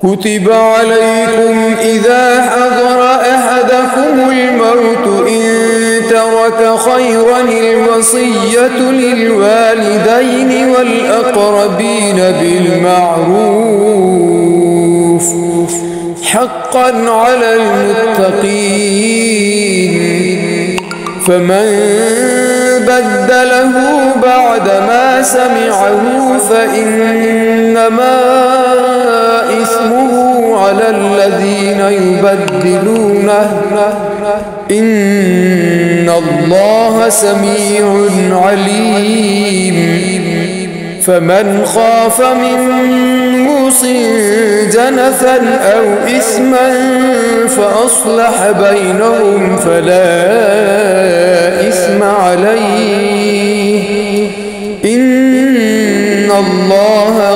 كتب عليكم إذا حضر أحدكم الموت إن ترك خيرا الوصية للوالدين والأقربين بالمعروف حقا على المتقين فمن بدله بعدما سمعه فإنما إثمه على الذين يبدلونه إن الله سميع عليم فمن خاف من موص جنفا أو إثما فأصلح بينهم فلا إثم عليه إن الله